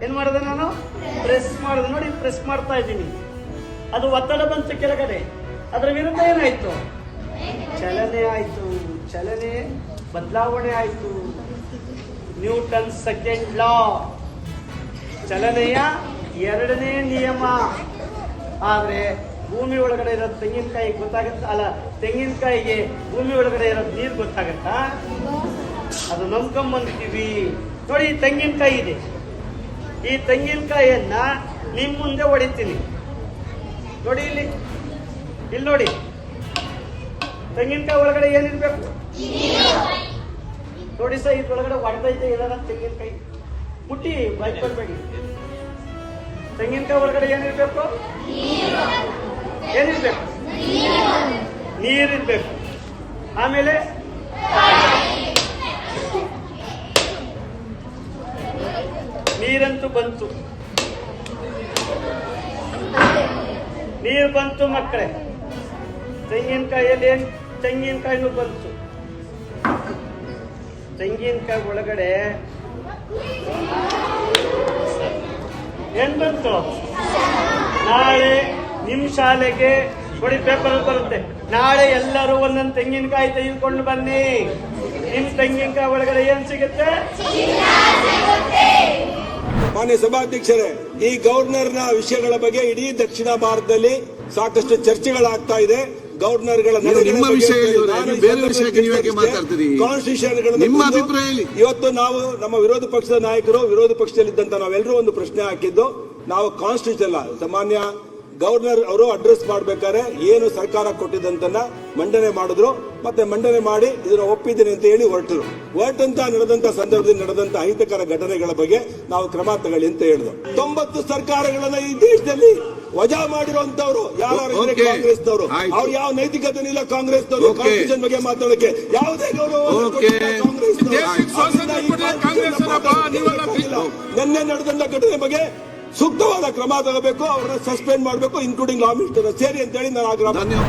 ಏನ್ ಮಾಡಿದೆ ನಾನು? ಪ್ರೆಸ್ ಮಾಡಿದೆ. ನೋಡಿ, ಪ್ರೆಸ್ ಮಾಡ್ತಾ ಇದ್ದೀನಿ. ಅದು ಒತ್ತಡ ಬಂತು ಕೆಳಗಡೆ. ಅದರ ವಿರುದ್ಧ ಏನಾಯ್ತು? ಚಲನೆ ಆಯ್ತು. ಚಲನೆ ಬದಲಾವಣೆ ಆಯ್ತು. ನ್ಯೂಟನ್ ಸೆಕೆಂಡ್ ಲಾ, ಚಲನೆಯ ಎರಡನೇ ನಿಯಮ. ಆದ್ರೆ ಭೂಮಿ ಒಳಗಡೆ ಇರೋ ತೆಂಗಿನಕಾಯಿ ಗೊತ್ತಾಗತ್ತ? ಅಲ್ಲ, ತೆಂಗಿನಕಾಯಿಗೆ ಭೂಮಿ ಒಳಗಡೆ ಇರೋದು ನೀರು ಗೊತ್ತಾಗತ್ತಾ? ಅದು ನಂಬ್ಕೊಂಬಂತೀವಿ. ನೋಡಿ, ಈ ತೆಂಗಿನಕಾಯಿ ಇದೆ. ಈ ತೆಂಗಿನಕಾಯಿಯನ್ನ ನಿಮ್ ಮುಂದೆ ಹೊಡಿತೀನಿ. ನೋಡಿ, ಇಲ್ಲಿ ನೋಡಿ, ತೆಂಗಿನಕಾಯಿ ಒಳಗಡೆ ಏನಿರ್ಬೇಕು? ನೋಡಿ ಸರ್, ಇದ್ರೊಳಗಡೆ ಹೊಡೆದೈತೆ ಏನಾರ ತೆಂಗಿನಕಾಯಿ. ಮುಟ್ಟಿ ಭಯಪಡ್ಬೇಡಿ. ತೆಂಗಿನಕಾಯಿ ಒಳಗಡೆ ಏನಿರ್ಬೇಕು? ಏನಿರ್ಬೇಕು? ನೀರಿರ್ಬೇಕು. ಆಮೇಲೆ ನೀರಂತೂ ಬಂತು. ನೀರು ಬಂತು ಮಕ್ಕಳೇ. ತೆಂಗಿನಕಾಯಿಯಲ್ಲಿ ತೆಂಗಿನಕಾಯಿನೂ ಬಂತು. ತೆಂಗಿನಕಾಯಿ ಒಳಗಡೆ ಏನ್ ಬಂತು? ನಾಳೆ ನಿಮ್ ಶಾಲೆಗೆ ನೋಡಿ, ಪೇಪರ್ ಬರುತ್ತೆ, ನಾಳೆ ಎಲ್ಲರೂ ಒಂದೊಂದು ತೆಂಗಿನಕಾಯಿ ತೆಗೆದುಕೊಂಡು ಬನ್ನಿ. ನಿಮ್ ತೆಂಗಿನಕಾಯಿ ಒಳಗಡೆ ಏನ್ ಸಿಗುತ್ತೆ? ಮಾನ್ಯ ಸಭಾಧ್ಯಕ್ಷರೇ, ಈ ಗವರ್ನರ್ನ ವಿಷಯಗಳ ಬಗ್ಗೆ ಇಡೀ ದಕ್ಷಿಣ ಭಾರತದಲ್ಲಿ ಸಾಕಷ್ಟು ಚರ್ಚೆಗಳಾಗ್ತಾ ಇದೆ. ಗವರ್ನರ್ಗಳ ನಿಮ್ಮ ವಿಷಯ ಬೇರೆ ವಿಷಯಕ್ಕೆ ನೀವೇ ಮಾತಾಡ್ತೀರಿ. ಕಾನ್ಸ್ಟಿಟ್ಯೂಷನ್ ನಿಮ್ಮ ಅಭಿಪ್ರಾಯ. ಇವತ್ತು ನಾವು ನಮ್ಮ ವಿರೋಧ ಪಕ್ಷದ ನಾಯಕರು, ವಿರೋಧ ಪಕ್ಷದಲ್ಲಿದ್ದಂತ ನಾವೆಲ್ಲರೂ ಒಂದು ಪ್ರಶ್ನೆ ಹಾಕಿದ್ದು, ನಾವು ಕಾನ್ಸ್ಟಿಟ್ಯೂಷನ್ ಅಲ್ಲ, ಸಾಮಾನ್ಯ ಗವರ್ನರ್ ಅವರು ಅಡ್ರೆಸ್ ಮಾಡ್ಬೇಕಾದ್ರೆ ಏನು ಸರ್ಕಾರ ಕೊಟ್ಟಿದ್ದಂತನ್ನ ಮಂಡನೆ ಮಾಡಿದ್ರು. ಮತ್ತೆ ಮಂಡನೆ ಮಾಡಿ ಇದನ್ನ ಒಪ್ಪಿದ್ದೀನಿ ಅಂತ ಹೇಳಿ ಹೊರಟಂತ ನಡೆದಂತ ಸಂದರ್ಭದಲ್ಲಿ ನಡೆದಂತ ಅಹಿತಕರ ಘಟನೆಗಳ ಬಗ್ಗೆ ನಾವು ಕ್ರಮ ತಗೊಳ್ಳಿ ಅಂತ ಹೇಳಿದ್ರು. 90 ಸರ್ಕಾರಗಳನ್ನ ಈ ದೇಶದಲ್ಲಿ ವಜಾ ಮಾಡಿರುವಂತವ್ರು ಯಾರು? ಕಾಂಗ್ರೆಸ್ನವರು. ಅವ್ರು ಯಾವ ನೈತಿಕತೆ ಇಲ್ಲ ಕಾಂಗ್ರೆಸ್ನವರು. ಕಾನ್ಸ್ಟಿಟ್ಯೂಷನ್ ಬಗ್ಗೆ ಮಾತಾಡಕ್ಕೆ ಯಾವುದೇ ನಿನ್ನೆ ನಡೆದಂತ ಘಟನೆ ಬಗ್ಗೆ ಸೂಕ್ತವಾದ ಕ್ರಮ ತಗೋಬೇಕು. ಅವರನ್ನ ಸಸ್ಪೆಂಡ್ ಮಾಡಬೇಕು, ಇನ್ಕ್ಲೂಡಿಂಗ್ ಲಾ ಮಿನಿಸ್ಟರ್ ಸೇರಿ ಅಂತ ಹೇಳಿ ನಾನು ಆಗ್ರಹ